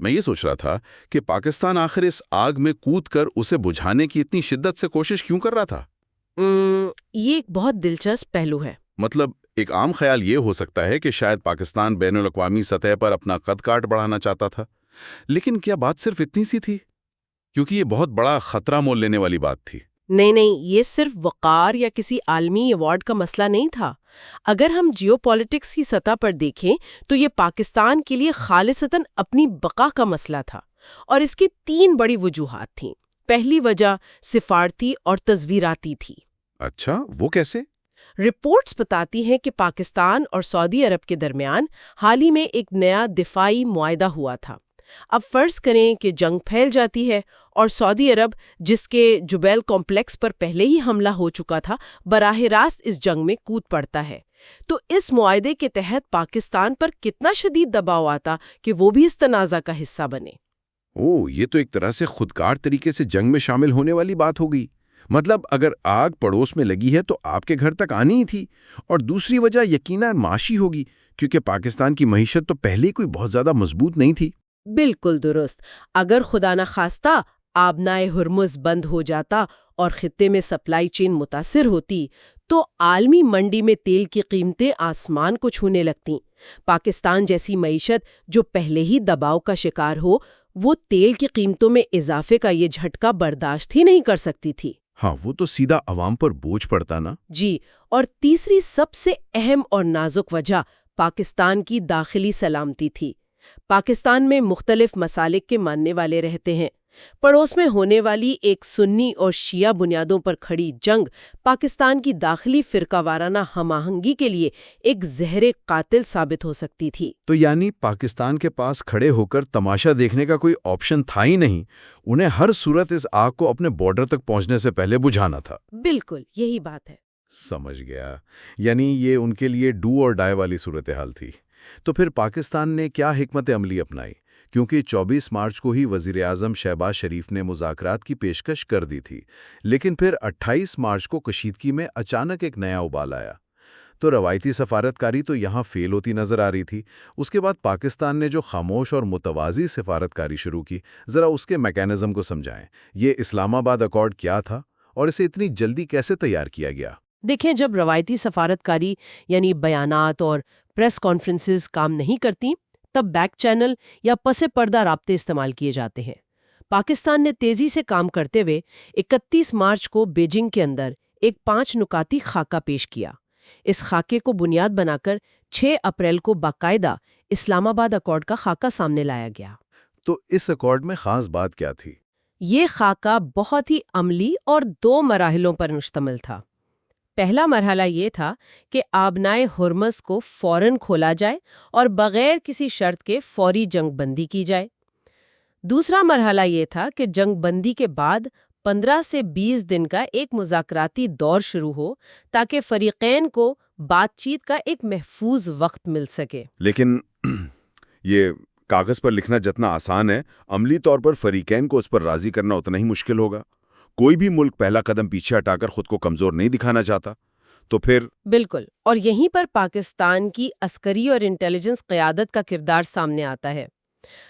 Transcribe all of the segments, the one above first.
میں یہ سوچ رہا تھا کہ پاکستان آخر اس آگ میں کود کر اسے بجھانے کی اتنی شدت سے کوشش کیوں کر رہا تھا؟ یہ ایک بہت دلچسپ پہلو ہے۔ مطلب ایک عام خیال یہ ہو سکتا ہے کہ شاید پاکستان بین الاقوامی سطح پر اپنا قد کاٹ بڑھانا چاہتا تھا، لیکن کیا بات صرف اتنی سی تھی؟ کیونکہ یہ بہت بڑا خطرہ مول لینے والی بات تھی۔ نہیں، یہ صرف وقار یا کسی عالمی ایوارڈ کا مسئلہ نہیں تھا۔ اگر ہم جیو پالیٹکس کی سطح پر دیکھیں تو یہ پاکستان کے لیے خالصتاً اپنی بقا کا مسئلہ تھا، اور اس کی 3 بڑی وجوہات تھیں۔ پہلی وجہ سفارتی اور تصویراتی تھی۔ اچھا، وہ کیسے؟ رپورٹس بتاتی ہیں کہ پاکستان اور سعودی عرب کے درمیان حال ہی میں ایک نیا دفاعی معاہدہ ہوا تھا۔ اب فرض کریں کہ جنگ پھیل جاتی ہے اور سعودی عرب، جس کے جبیل کمپلیکس پر پہلے ہی حملہ ہو چکا تھا، براہ راست اس جنگ میں کود پڑتا ہے، تو اس معاہدے کے تحت پاکستان پر کتنا شدید دباؤ آتا کہ وہ بھی اس تنازع کا حصہ بنے۔ یہ تو ایک طرح سے خودکار طریقے سے جنگ میں شامل ہونے والی بات ہو گئی۔ مطلب اگر آگ پڑوس میں لگی ہے تو آپ کے گھر تک آنی ہی تھی۔ اور دوسری وجہ یقیناً معاشی ہوگی، کیونکہ پاکستان کی معیشت تو پہلے کوئی بہت زیادہ مضبوط نہیں تھی۔ بالکل درست۔ اگر خدا نخواستہ آبنائے ہرمز بند ہو جاتا اور خطے میں سپلائی چین متاثر ہوتی تو عالمی منڈی میں تیل کی قیمتیں آسمان کو چھونے لگتیں۔ پاکستان جیسی معیشت جو پہلے ہی دباؤ کا شکار ہو، وہ تیل کی قیمتوں میں اضافے کا یہ جھٹکا برداشت ہی نہیں کر سکتی تھی۔ ہاں، وہ تو سیدھا عوام پر بوجھ پڑتا نا۔ جی، اور تیسری سب سے اہم اور نازک وجہ پاکستان کی داخلی سلامتی تھی۔ پاکستان میں مختلف مسالک کے ماننے والے رہتے ہیں۔ پڑوس میں ہونے والی ایک سنی اور شیعہ بنیادوں پر کھڑی جنگ پاکستان کی داخلی فرقہ وارانہ ہم آہنگی کے لیے ایک زہر قاتل ثابت ہو سکتی تھی۔ تو یعنی پاکستان کے پاس کھڑے ہو کر تماشا دیکھنے کا کوئی آپشن تھا ہی نہیں، انہیں ہر صورت اس آگ کو اپنے بارڈر تک پہنچنے سے پہلے بجھانا تھا۔ بالکل یہی بات ہے۔ سمجھ گیا، یعنی یہ ان کے لیے ڈو اور ڈائی والی صورتحال تھی۔ تو پھر پاکستان نے کیا حکمت عملی اپنائی؟ کیونکہ 24 مارچ کو ہی وزیراعظم شہباز شریف نے مذاکرات کی پیشکش کر دی تھی، لیکن پھر 28 مارچ کو کشیدگی میں اچانک ایک نیا ابال آیا۔ تو روایتی سفارتکاری تو یہاں فیل ہوتی نظر آ رہی تھی۔ اس کے بعد پاکستان نے جو خاموش اور متوازی سفارتکاری شروع کی، ذرا اس کے میکانزم کو سمجھائیں۔ یہ اسلام آباد ایکارڈ کیا تھا اور اسے اتنی جلدی کیسے تیار کیا گیا؟ دیکھیں، جب روایتی سفارتکاری یعنی بیانات اور پریس کانفرنسز کام نہیں کرتی، تب بیک چینل یا پس پردہ رابطے استعمال کیے جاتے ہیں۔ پاکستان نے تیزی سے کام کرتے ہوئے 31 مارچ کو بیجنگ کے اندر ایک 5 نکاتی خاکہ پیش کیا۔ اس خاکے کو بنیاد بنا کر 6 اپریل کو باقاعدہ اسلام آباد ایکارڈ کا خاکہ سامنے لایا گیا۔ تو اس ایکارڈ میں خاص بات کیا تھی؟ یہ خاکہ بہت ہی عملی اور 2 مراحلوں پر مشتمل تھا۔ پہلا مرحلہ یہ تھا کہ آبنائے ہرمز کو فوراً کھولا جائے اور بغیر کسی شرط کے فوری جنگ بندی کی جائے۔ دوسرا مرحلہ یہ تھا کہ جنگ بندی کے بعد 15 سے 20 دن کا ایک مذاکراتی دور شروع ہو تاکہ فریقین کو بات چیت کا ایک محفوظ وقت مل سکے۔ لیکن یہ کاغذ پر لکھنا جتنا آسان ہے، عملی طور پر فریقین کو اس پر راضی کرنا اتنا ہی مشکل ہوگا۔ کوئی بھی ملک پہلا قدم پیچھے ہٹا کر خود کو کمزور نہیں دکھانا چاہتا۔ تو پھر بالکل، اور یہیں پر پاکستان کی عسکری اور انٹیلیجنس قیادت کا کردار سامنے آتا ہے۔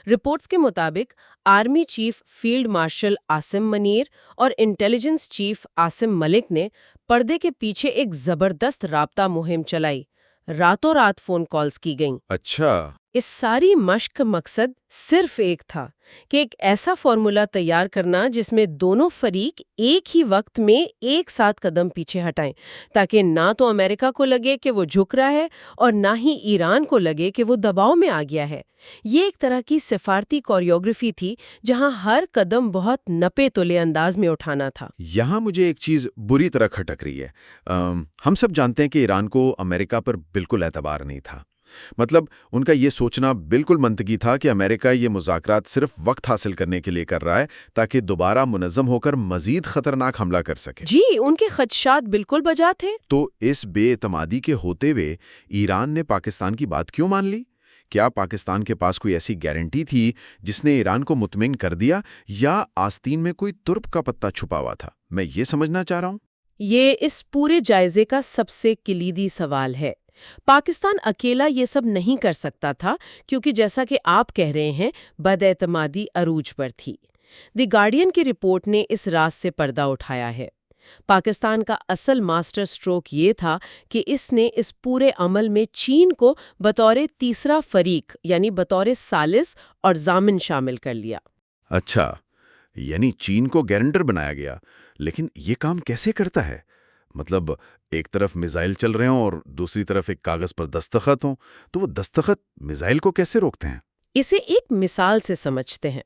رپورٹس کے مطابق army chief field marshal Asim Munir اور انٹیلیجنس چیف عاصم ملک نے پردے کے پیچھے ایک زبردست رابطہ مہم چلائی۔ راتوں رات فون کالز کی گئیں۔ اچھا، اس ساری مشق کا مقصد صرف ایک تھا کہ ایک ایسا فارمولا تیار کرنا جس میں دونوں فریق ایک ہی وقت میں ایک ساتھ قدم پیچھے ہٹائیں، تاکہ نہ تو امریکہ کو لگے کہ وہ جھک رہا ہے اور نہ ہی ایران کو لگے کہ وہ دباؤ میں آ گیا ہے۔ یہ ایک طرح کی سفارتی کوریوگرافی تھی جہاں ہر قدم بہت نپے تلے انداز میں اٹھانا تھا۔ یہاں مجھے ایک چیز بری طرح کھٹک رہی ہے۔ ہم سب جانتے ہیں کہ ایران کو امریکہ پر بالکل اعتبار نہیں تھا۔ مطلب ان کا یہ سوچنا بالکل منطقی تھا کہ امریکہ یہ مذاکرات صرف وقت حاصل کرنے کے لیے کر رہا ہے تاکہ دوبارہ منظم ہو کر مزید خطرناک حملہ کر سکے۔ جی، ان کے خدشات بالکل بجا تھے۔ تو اس بے اعتمادی کے ہوتے ہوئے ایران نے پاکستان کی بات کیوں مان لی؟ کیا پاکستان کے پاس کوئی ایسی گارنٹی تھی جس نے ایران کو مطمئن کر دیا، یا آستین میں کوئی ترپ کا پتہ چھپا ہوا تھا؟ میں یہ سمجھنا چاہ رہا ہوں۔ یہ اس پورے جائزے کا سب سے کلیدی سوال ہے۔ پاکستان اکیلا یہ سب نہیں کر سکتا تھا کیونکہ جیسا کہ آپ کہہ رہے ہیں بد اعتمادی عروج پر تھی۔ دی گارڈین کی رپورٹ نے اس راز سے پردہ اٹھایا ہے۔ پاکستان کا اصل ماسٹر سٹروک یہ تھا کہ اس نے اس پورے عمل میں چین کو بطور تیسرا فریق یعنی بطور ثالث اور ضامن شامل کر لیا۔ اچھا، یعنی چین کو گارنٹر بنایا گیا، لیکن یہ کام کیسے کرتا ہے؟ مطلب ایک طرف میزائل چل رہے ہوں اور دوسری طرف ایک کاغذ پر دستخط ہوں، تو وہ دستخط میزائل کو کیسے روکتے ہیں؟ اسے ایک مثال سے سمجھتے ہیں۔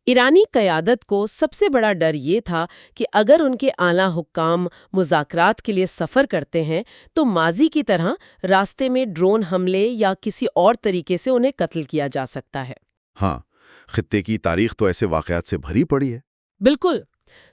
ایرانی قیادت کو سب سے بڑا ڈر یہ تھا کہ اگر ان کے اعلیٰ حکام مذاکرات کے لیے سفر کرتے ہیں تو ماضی کی طرح راستے میں ڈرون حملے یا کسی اور طریقے سے انہیں قتل کیا جا سکتا ہے۔ ہاں، خطے کی تاریخ تو ایسے واقعات سے بھری پڑی ہے۔ بالکل۔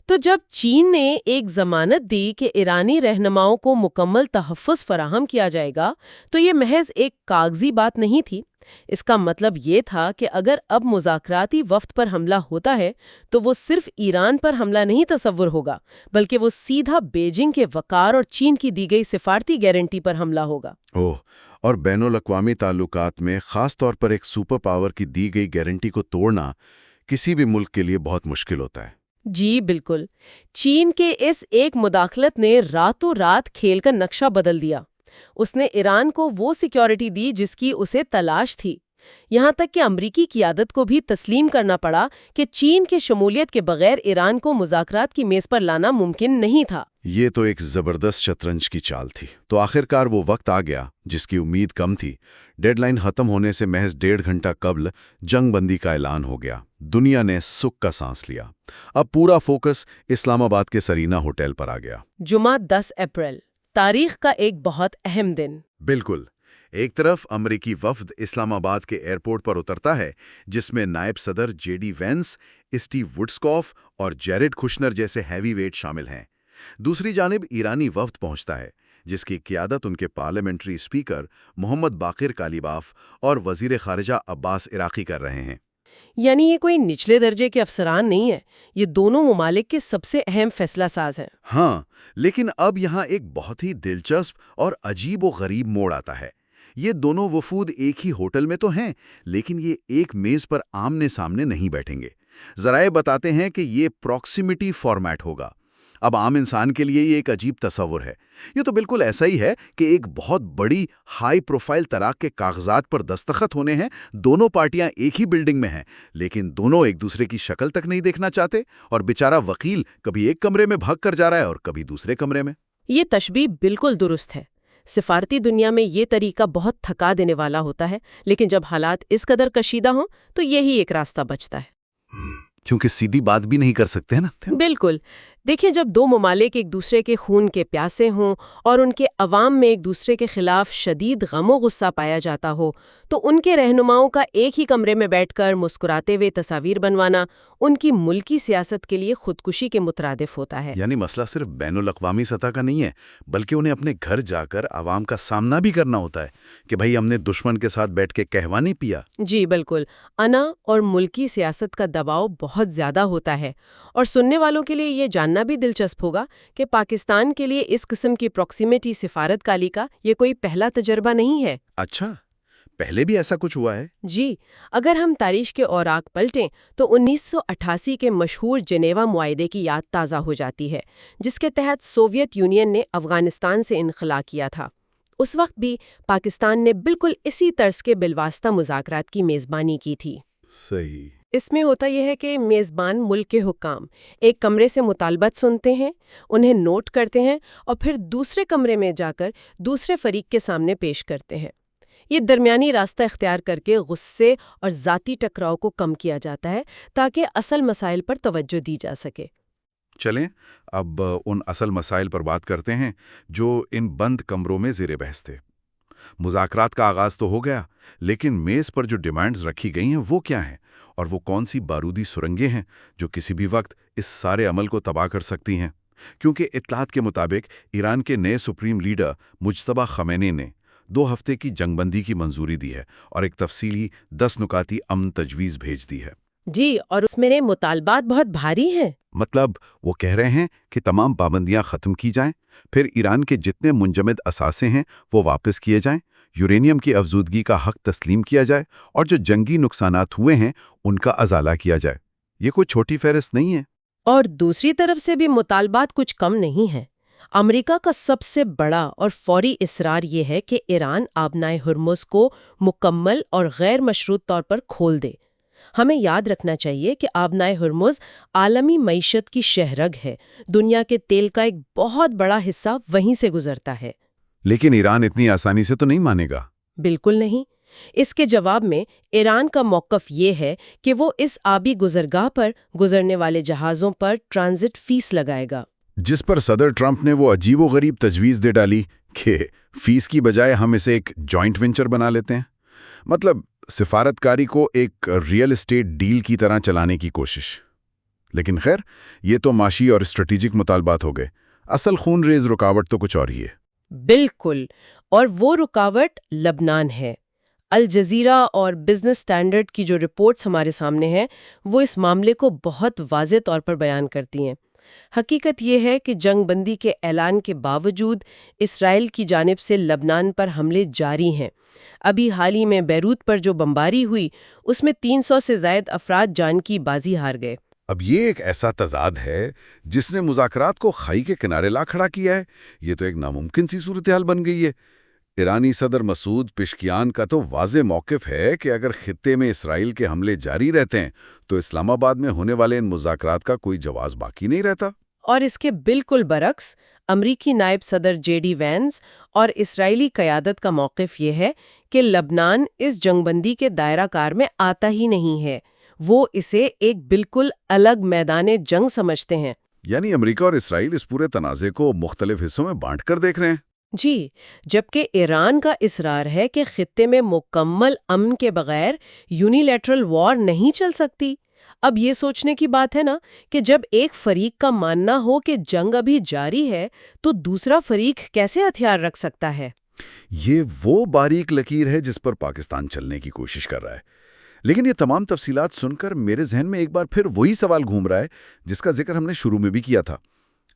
تو جب چین نے ایک ضمانت دی کہ ایرانی رہنماؤں کو مکمل تحفظ فراہم کیا جائے گا تو یہ محض ایک کاغذی بات نہیں تھی۔ اس کا مطلب یہ تھا کہ اگر اب مذاکراتی وفد پر حملہ ہوتا ہے تو وہ صرف ایران پر حملہ نہیں تصور ہوگا بلکہ وہ سیدھا بیجنگ کے وقار اور چین کی دی گئی سفارتی گارنٹی پر حملہ ہوگا۔ اوہ، اور بین الاقوامی تعلقات میں خاص طور پر ایک سپر پاور کی دی گئی گارنٹی کو توڑنا کسی بھی ملک کے لیے بہت مشکل ہوتا ہے۔ جی بالکل۔ چین کے اس ایک مداخلت نے راتوں رات کھیل کا نقشہ بدل دیا۔ اس نے ایران کو وہ سیکیورٹی دی جس کی اسے تلاش تھی، یہاں تک کہ امریکی قیادت کو بھی تسلیم کرنا پڑا کہ چین کی شمولیت کے بغیر ایران کو مذاکرات کی میز پر لانا ممکن نہیں تھا۔ یہ تو ایک زبردست شطرنج کی چال تھی۔ تو آخرکار وہ وقت آ گیا جس کی امید کم تھی۔ ڈیڈ لائن ختم ہونے سے محض 1.5 گھنٹہ قبل جنگ بندی کا اعلان ہو گیا۔ دنیا نے سکھ کا سانس لیا۔ اب پورا فوکس اسلام آباد کے سرینا ہوٹل پر آ گیا۔ جمعہ 10 اپریل، تاریخ کا ایک بہت اہم دن۔ بالکل۔ ایک طرف امریکی وفد اسلام آباد کے ایئرپورٹ پر اترتا ہے جس میں نائب صدر JD وینس، اسٹیو وڈسکوف اور جیریڈ کشنر جیسے ہیوی ویٹ شامل ہیں۔ دوسری جانب ایرانی وفد پہنچتا ہے جس کی قیادت ان کے پارلیمنٹری اسپیکر محمد باقر کالیباف اور وزیر خارجہ عباس عراقی کر رہے ہیں۔ یعنی یہ کوئی نچلے درجے کے افسران نہیں ہے، یہ دونوں ممالک کے سب سے اہم فیصلہ ساز ہیں۔ ہاں، لیکن اب یہاں ایک بہت ہی دلچسپ اور عجیب و غریب موڑ آتا ہے۔ یہ دونوں وفود ایک ہی ہوٹل میں تو ہیں، لیکن یہ ایک میز پر آمنے سامنے نہیں بیٹھیں گے۔ ذرائع بتاتے ہیں کہ یہ پراکسیمیٹی فارمیٹ ہوگا۔ اب عام انسان کے لیے یہ ایک عجیب تصور ہے۔ یہ تو بالکل ایسا ہی ہے کہ ایک بہت بڑی ہائی پروفائل طلاق کے کاغذات پر دستخط ہونے ہیں، دونوں پارٹیاں ایک ہی بلڈنگ میں ہیں، لیکن دونوں ایک دوسرے کی شکل تک نہیں دیکھنا چاہتے، اور بیچارہ وکیل کبھی ایک کمرے میں بھاگ کر جا رہا ہے اور کبھی دوسرے کمرے میں۔ یہ تشبیہ بالکل درست ہے۔ سفارتی دنیا میں یہ طریقہ بہت تھکا دینے والا ہوتا ہے، لیکن جب حالات اس قدر کشیدہ ہوں تو یہی ایک راستہ بچتا ہے۔ کیونکہ سیدھی بات بھی نہیں کر سکتے نا۔ بالکل۔ دیکھیں، جب دو ممالک ایک دوسرے کے خون کے پیاسے ہوں اور ان کے عوام میں ایک دوسرے کے خلاف شدید غم و غصہ پایا جاتا ہو تو ان کے رہنماؤں کا ایک ہی کمرے میں بیٹھ کر مسکراتے ہوئے تصاویر بنوانا ان کی ملکی سیاست کے لیے خودکشی کے مترادف ہوتا ہے۔ یعنی مسئلہ صرف بین الاقوامی سطح کا نہیں ہے، بلکہ انہیں اپنے گھر جا کر عوام کا سامنا بھی کرنا ہوتا ہے کہ بھائی ہم نے دشمن کے ساتھ بیٹھ کے قہوہ نہیں پیا۔ جی بالکل۔ انا اور ملکی سیاست کا دباؤ بہت زیادہ ہوتا ہے، اور سننے والوں کے لیے یہ جاننا بھی دلچسپ ہوگا کہ پاکستان کے لیے اس قسم کی پراکسیمیٹی سفارت کاری کا یہ کوئی پہلا تجربہ نہیں ہے۔ اچھا، پہلے بھی ایسا کچھ ہوا ہے؟ جی، اگر ہم تاریخ کے اوراق پلٹیں تو 1988 کے مشہور جنیوا معاہدے کی یاد تازہ ہو جاتی ہے، جس کے تحت سوویت یونین نے افغانستان سے انخلا کیا تھا۔ اس وقت بھی پاکستان نے بالکل اسی طرز کے بالواسطہ مذاکرات کی میزبانی کی تھی۔ صحیح۔ اس میں ہوتا یہ ہے کہ میزبان ملک کے حکام ایک کمرے سے مطالبات سنتے ہیں، انہیں نوٹ کرتے ہیں اور پھر دوسرے کمرے میں جا کر دوسرے فریق کے سامنے پیش کرتے ہیں۔ یہ درمیانی راستہ اختیار کر کے غصے اور ذاتی ٹکراؤ کو کم کیا جاتا ہے تاکہ اصل مسائل پر توجہ دی جا سکے۔ چلیں اب ان اصل مسائل پر بات کرتے ہیں جو ان بند کمروں میں زیر بحث تھے۔ مذاکرات کا آغاز تو ہو گیا، لیکن میز پر جو ڈیمانڈز رکھی گئی ہیں وہ کیا ہیں، اور وہ کون سی بارودی سرنگیں ہیں جو کسی بھی وقت اس سارے عمل کو تباہ کر سکتی ہیں؟ کیونکہ اطلاعات کے مطابق ایران کے نئے سپریم لیڈر مجتبی خامنئی نے 2 ہفتے کی جنگ بندی کی منظوری دی ہے اور ایک تفصیلی 10 نکاتی امن تجویز بھیج دی ہے۔ جی، اور اس میں مطالبات بہت بھاری ہیں۔ مطلب وہ کہہ رہے ہیں کہ تمام پابندیاں ختم کی جائیں، پھر ایران کے جتنے منجمد اثاثے ہیں وہ واپس کیے جائیں، یورینیم کی افزودگی کا حق تسلیم کیا جائے اور جو جنگی نقصانات ہوئے ہیں ان کا ازالہ کیا جائے۔ یہ کوئی چھوٹی فہرست نہیں ہے۔ اور دوسری طرف سے بھی مطالبات کچھ کم نہیں ہیں۔ امریکہ کا سب سے بڑا اور فوری اصرار یہ ہے کہ ایران آبنائے ہرمز کو مکمل اور غیر مشروط طور پر کھول دے۔ ہمیں یاد رکھنا چاہیے کہ آبنائے ہرمز عالمی معیشت کی شہرگ ہے، دنیا کے تیل کا ایک بہت بڑا حصہ وہیں سے گزرتا ہے۔ لیکن ایران اتنی آسانی سے تو نہیں مانے گا۔ بالکل نہیں۔ اس کے جواب میں ایران کا موقف یہ ہے کہ وہ اس آبی گزرگاہ پر گزرنے والے جہازوں پر ٹرانزٹ فیس لگائے گا، جس پر صدر ٹرمپ نے وہ عجیب و غریب تجویز دے ڈالی کہ فیس کی بجائے ہم اسے ایک جوائنٹ وینچر بنا لیتے ہیں۔ مطلب سفارتکاری کو ایک ریئل اسٹیٹ ڈیل کی طرح چلانے کی کوشش۔ لیکن خیر، یہ تو معاشی اور اسٹریٹجک مطالبات ہو گئے۔ اصل خون ریز رکاوٹ تو کچھ اور ہی ہے۔ بالکل، اور وہ رکاوٹ لبنان ہے۔ الجزیرہ اور بزنس اسٹینڈرڈ کی جو رپورٹس ہمارے سامنے ہیں وہ اس معاملے کو بہت واضح طور پر بیان کرتی ہیں۔ حقیقت یہ ہے کہ جنگ بندی کے اعلان کے باوجود اسرائیل کی جانب سے لبنان پر حملے جاری ہیں۔ ابھی حال ہی میں بیروت پر جو بمباری ہوئی اس میں 300 سے زائد افراد جان کی بازی ہار گئے۔ اب یہ ایک ایسا تضاد ہے جس نے مذاکرات کو کھائی کے کنارے لا کھڑا کیا ہے۔ یہ تو ایک ناممکن سی صورتحال بن گئی ہے۔ ایرانی صدر مسعود پشکیان کا تو واضح موقف ہے کہ اگر خطے میں اسرائیل کے حملے جاری رہتے ہیں تو اسلام آباد میں ہونے والے ان مذاکرات کا کوئی جواز باقی نہیں رہتا۔ اور اس کے بالکل برعکس امریکی نائب صدر جے ڈی وینس اور اسرائیلی قیادت کا موقف یہ ہے کہ لبنان اس جنگ بندی کے دائرہ کار میں آتا ہی نہیں ہے، وہ اسے ایک بالکل الگ میدان جنگ سمجھتے ہیں۔ یعنی امریکہ اور اسرائیل اس پورے تنازع کو مختلف حصوں میں بانٹ کر دیکھ رہے ہیں۔ جی، جبکہ ایران کا اصرار ہے کہ خطے میں مکمل امن کے بغیر یونیلیٹرل وار نہیں چل سکتی۔ اب یہ سوچنے کی بات ہے نا کہ جب ایک فریق کا ماننا ہو کہ جنگ ابھی جاری ہے تو دوسرا فریق کیسے ہتھیار رکھ سکتا ہے؟ یہ وہ باریک لکیر ہے جس پر پاکستان چلنے کی کوشش کر رہا ہے۔ لیکن یہ تمام تفصیلات سن کر میرے ذہن میں ایک بار پھر وہی سوال گھوم رہا ہے جس کا ذکر ہم نے شروع میں بھی کیا تھا۔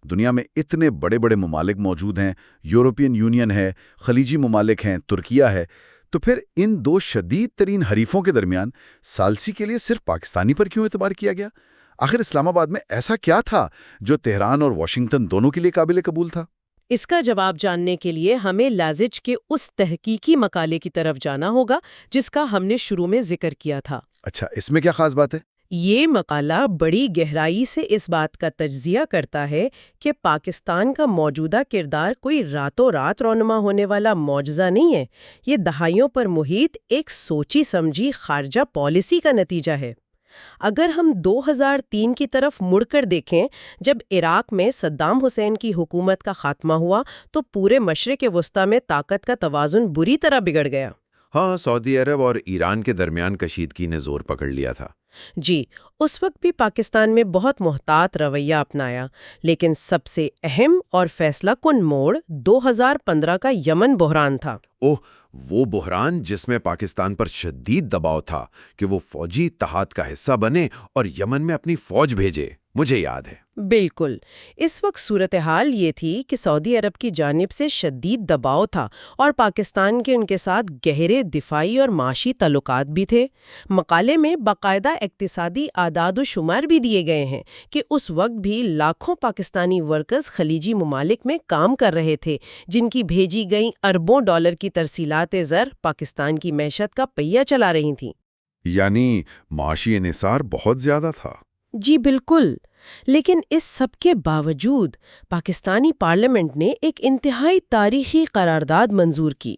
دنیا میں اتنے بڑے بڑے ممالک موجود ہیں، یورپین یونین ہے، خلیجی ممالک ہیں، ترکیہ ہے، تو پھر ان دو شدید ترین حریفوں کے درمیان ثالثی کے لیے صرف پاکستانی پر کیوں اعتبار کیا گیا؟ آخر اسلام آباد میں ایسا کیا تھا جو تہران اور واشنگٹن دونوں کے لیے قابل قبول تھا؟ اس کا جواب جاننے کے لیے ہمیں لازج کے اس تحقیقی مقالے کی طرف جانا ہوگا جس کا ہم نے شروع میں ذکر کیا تھا۔ اچھا، اس میں کیا خاص بات ہے؟ یہ مقالہ بڑی گہرائی سے اس بات کا تجزیہ کرتا ہے کہ پاکستان کا موجودہ کردار کوئی راتوں رات رونما ہونے والا معجزہ نہیں ہے، یہ دہائیوں پر محیط ایک سوچی سمجھی خارجہ پالیسی کا نتیجہ ہے۔ اگر ہم 2003 کی طرف مڑ کر دیکھیں، جب عراق میں صدام حسین کی حکومت کا خاتمہ ہوا تو پورے مشرق وسطیٰ میں طاقت کا توازن بری طرح بگڑ گیا۔ ہاں، سعودی عرب اور ایران کے درمیان کشیدگی نے زور پکڑ لیا تھا۔ جی، اس وقت بھی پاکستان میں بہت محتاط رویہ اپنایا، لیکن سب سے اہم اور فیصلہ کن موڑ 2015 کا یمن بحران تھا۔ وہ بحران جس میں پاکستان پر شدید دباؤ تھا کہ وہ فوجی اتحاد کا حصہ بنے اور یمن میں اپنی فوج بھیجے، مجھے یاد ہے۔ بالکل، اس وقت صورتحال یہ تھی کہ سعودی عرب کی جانب سے شدید دباؤ تھا اور پاکستان کے ان کے ساتھ گہرے دفاعی اور معاشی تعلقات بھی تھے۔ مقالے میں باقاعدہ اقتصادی اعداد و شمار بھی دیے گئے ہیں کہ اس وقت بھی لاکھوں پاکستانی ورکرز خلیجی ممالک میں کام کر رہے تھے، جن کی بھیجی گئیں اربوں ڈالر کی ترسیلات زر پاکستان کی معیشت کا پہیہ چلا رہی تھیں۔ یعنی معاشی انحصار بہت زیادہ تھا۔ جی بالکل، لیکن اس سب کے باوجود پاکستانی پارلیمنٹ نے ایک انتہائی تاریخی قرارداد منظور کی۔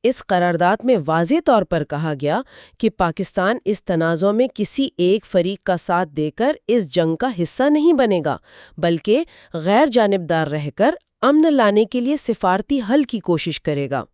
اس قرارداد میں واضح طور پر کہا گیا کہ پاکستان اس تنازع میں کسی ایک فریق کا ساتھ دے کر اس جنگ کا حصہ نہیں بنے گا، بلکہ غیر جانبدار رہ کر امن لانے کے لیے سفارتی حل کی کوشش کرے گا۔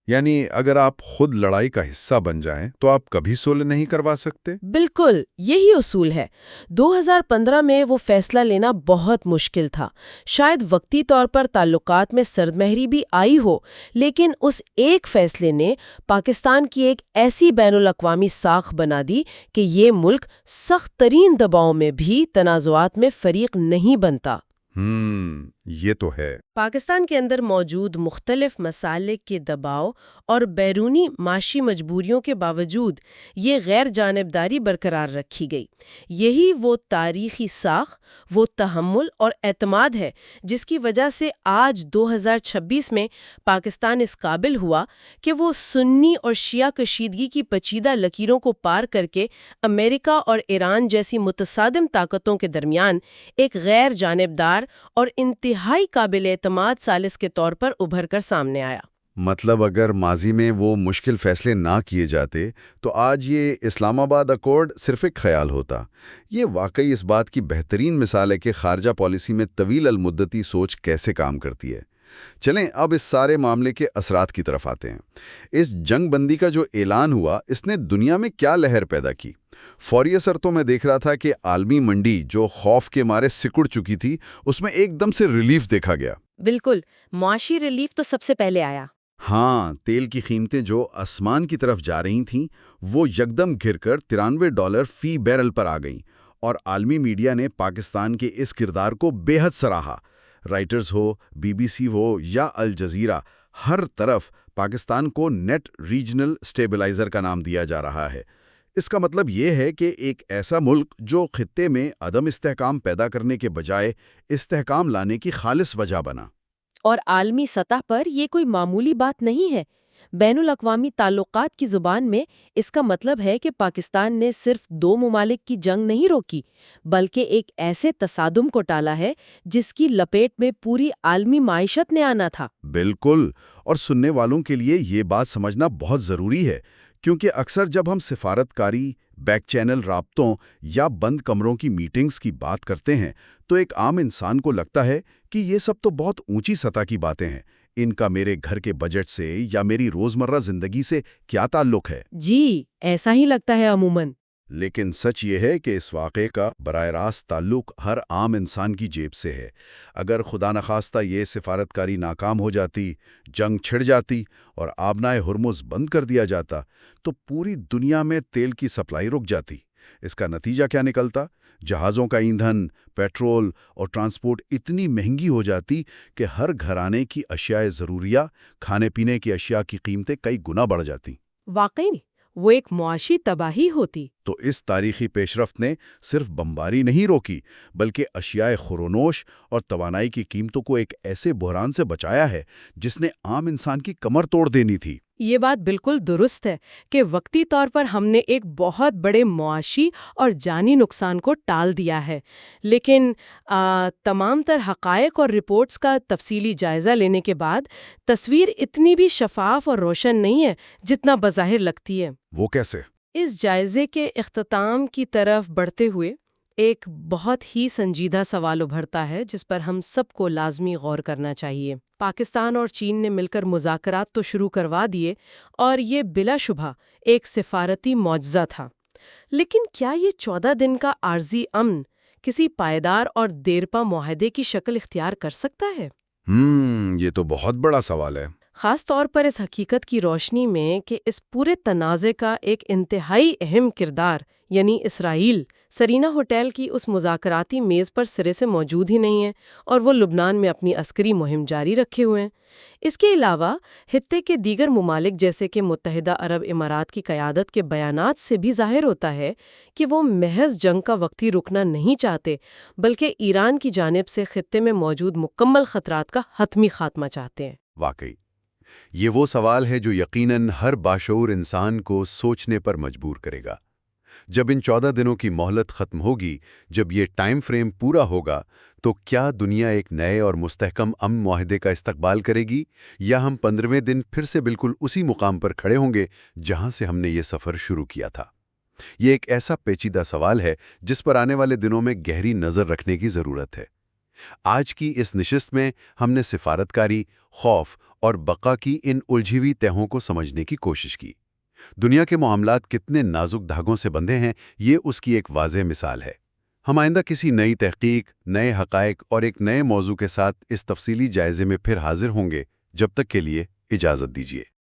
یعنی اگر آپ خود لڑائی کا حصہ بن جائیں تو آپ کبھی صلح نہیں کروا سکتے؟ بالکل یہی اصول ہے۔ 2015 میں وہ فیصلہ لینا بہت مشکل تھا۔ شاید وقتی طور پر تعلقات میں سردمہری بھی آئی ہو، لیکن اس ایک فیصلے نے پاکستان کی ایک ایسی بین الاقوامی ساکھ بنا دی کہ یہ ملک سخت ترین دباؤ میں بھی تنازعات میں فریق نہیں بنتا۔ یہ تو ہے۔ پاکستان کے اندر موجود مختلف مسالک کے دباؤ اور بیرونی معاشی مجبوریوں کے باوجود یہ غیر جانبداری برقرار رکھی گئی۔ یہی وہ تاریخی ساکھ، وہ تحمل اور اعتماد ہے جس کی وجہ سے آج 2026 میں پاکستان اس قابل ہوا کہ وہ سنی اور شیعہ کشیدگی کی پیچیدہ لکیروں کو پار کر کے امریکہ اور ایران جیسی متصادم طاقتوں کے درمیان ایک غیر جانبدار اور انتہائی قابل اعتماد ثالث کے طور پر ابھر کر سامنے آیا۔ مطلب اگر ماضی میں وہ مشکل فیصلے نہ کیے جاتے تو آج یہ اسلام آباد اکارڈ صرف ایک خیال ہوتا۔ یہ واقعی اس بات کی بہترین مثال ہے کہ خارجہ پالیسی میں طویل المدتی سوچ کیسے کام کرتی ہے۔ چلیں اب اس سارے معاملے کے اثرات کی طرف آتے ہیں۔ اس جنگ بندی کا جو اعلان ہوا اس نے دنیا میں کیا لہر پیدا کی؟ فوری اثر تو میں دیکھ رہا تھا کہ عالمی منڈی جو خوف کے مارے سکڑ چکی تھی اس میں ایک دم سے ریلیف دیکھا گیا۔ بالکل، معاشی ریلیف تو سب سے پہلے آیا۔ ہاں، تیل کی قیمتیں جو آسمان کی طرف جا رہی تھیں وہ یکدم گر کر $93 فی بیرل پر آ گئیں، اور عالمی میڈیا نے پاکستان کے اس کردار کو بے حد سراہا۔ رائٹرز ہو، BBC ہو یا الجزیرہ، ہر طرف پاکستان کو نیٹ ریجنل سٹیبلائزر کا نام دیا جا رہا ہے۔ اس کا مطلب یہ ہے کہ ایک ایسا ملک جو خطے میں عدم استحکام پیدا کرنے کے بجائے استحکام لانے کی خالص وجہ بنا۔ اور عالمی سطح پر یہ کوئی معمولی بات نہیں ہے۔ بین الاقوامی تعلقات کی زبان میں اس کا مطلب ہے کہ پاکستان نے صرف 2 ممالک کی جنگ نہیں روکی، بلکہ ایک ایسے تصادم کو ٹالا ہے جس کی لپیٹ میں پوری عالمی معیشت نے آنا تھا۔ بالکل، اور سننے والوں کے لیے یہ بات سمجھنا بہت ضروری ہے، کیونکہ اکثر جب ہم سفارتکاری، بیک چینل رابطوں یا بند کمروں کی میٹنگز کی بات کرتے ہیں تو ایک عام انسان کو لگتا ہے کہ یہ سب تو بہت اونچی سطح کی باتیں ہیں، ان کا میرے گھر کے بجٹ سے یا میری روزمرہ زندگی سے کیا تعلق ہے؟ جی، ایسا ہی لگتا ہے عموماً۔ لیکن سچ یہ ہے کہ اس واقعے کا براہ راست تعلق ہر عام انسان کی جیب سے ہے۔ اگر خدا نخواستہ یہ سفارتکاری ناکام ہو جاتی، جنگ چھڑ جاتی اور آبنائے ہرمز بند کر دیا جاتا تو پوری دنیا میں تیل کی سپلائی رک جاتی۔ اس کا نتیجہ کیا نکلتا؟ جہازوں کا ایندھن، پیٹرول اور ٹرانسپورٹ اتنی مہنگی ہو جاتی کہ ہر گھرانے کی اشیاء ضروریہ، کھانے پینے کی اشیاء کی قیمتیں کئی گنا بڑھ جاتی۔ واقعی وہ ایک معاشی تباہی ہوتی۔ تو اس تاریخی پیش رفت نے صرف بمباری نہیں روکی، بلکہ اشیاء خورونوش اور توانائی کی قیمتوں کو ایک ایسے بحران سے بچایا ہے جس نے عام انسان کی کمر توڑ دینی تھی۔ یہ بات بالکل درست ہے کہ وقتی طور پر ہم نے ایک بہت بڑے معاشی اور جانی نقصان کو ٹال دیا ہے، لیکن تمام تر حقائق اور رپورٹس کا تفصیلی جائزہ لینے کے بعد تصویر اتنی بھی شفاف اور روشن نہیں ہے جتنا بظاہر لگتی ہے۔ وہ کیسے؟ اس جائزے کے اختتام کی طرف بڑھتے ہوئے ایک بہت ہی سنجیدہ سوال ابھرتا ہے جس پر ہم سب کو لازمی غور کرنا چاہیے۔ پاکستان اور چین نے مل کر مذاکرات تو شروع کروا دیے اور یہ بلا شبہ ایک سفارتی معجزہ تھا، لیکن کیا یہ 14 دن کا عارضی امن کسی پائیدار اور دیرپا معاہدے کی شکل اختیار کر سکتا ہے؟ یہ تو بہت بڑا سوال ہے۔ خاص طور پر اس حقیقت کی روشنی میں کہ اس پورے تنازع کا ایک انتہائی اہم کردار یعنی اسرائیل سرینا ہوٹل کی اس مذاکراتی میز پر سرے سے موجود ہی نہیں ہے اور وہ لبنان میں اپنی عسکری مہم جاری رکھے ہوئے ہیں۔ اس کے علاوہ خطے کے دیگر ممالک جیسے کہ متحدہ عرب امارات کی قیادت کے بیانات سے بھی ظاہر ہوتا ہے کہ وہ محض جنگ کا وقتی رکنا نہیں چاہتے بلکہ ایران کی جانب سے خطے میں موجود مکمل خطرات کا حتمی خاتمہ چاہتے ہیں۔ واقعی یہ وہ سوال ہے جو یقیناً ہر باشعور انسان کو سوچنے پر مجبور کرے گا۔ جب ان 14 دنوں کی مہلت ختم ہوگی، جب یہ ٹائم فریم پورا ہوگا، تو کیا دنیا ایک نئے اور مستحکم امن معاہدے کا استقبال کرے گی، یا ہم 15ویں دن پھر سے بالکل اسی مقام پر کھڑے ہوں گے جہاں سے ہم نے یہ سفر شروع کیا تھا؟ یہ ایک ایسا پیچیدہ سوال ہے جس پر آنے والے دنوں میں گہری نظر رکھنے کی ضرورت ہے۔ آج کی اس نشست میں ہم نے سفارتکاری، خوف اور بقا کی ان الجھی ہوئی تہوں کو سمجھنے کی کوشش کی۔ دنیا کے معاملات کتنے نازک دھاگوں سے بندھے ہیں، یہ اس کی ایک واضح مثال ہے۔ ہم آئندہ کسی نئی تحقیق، نئے حقائق اور ایک نئے موضوع کے ساتھ اس تفصیلی جائزے میں پھر حاضر ہوں گے۔ جب تک کے لیے اجازت دیجیے۔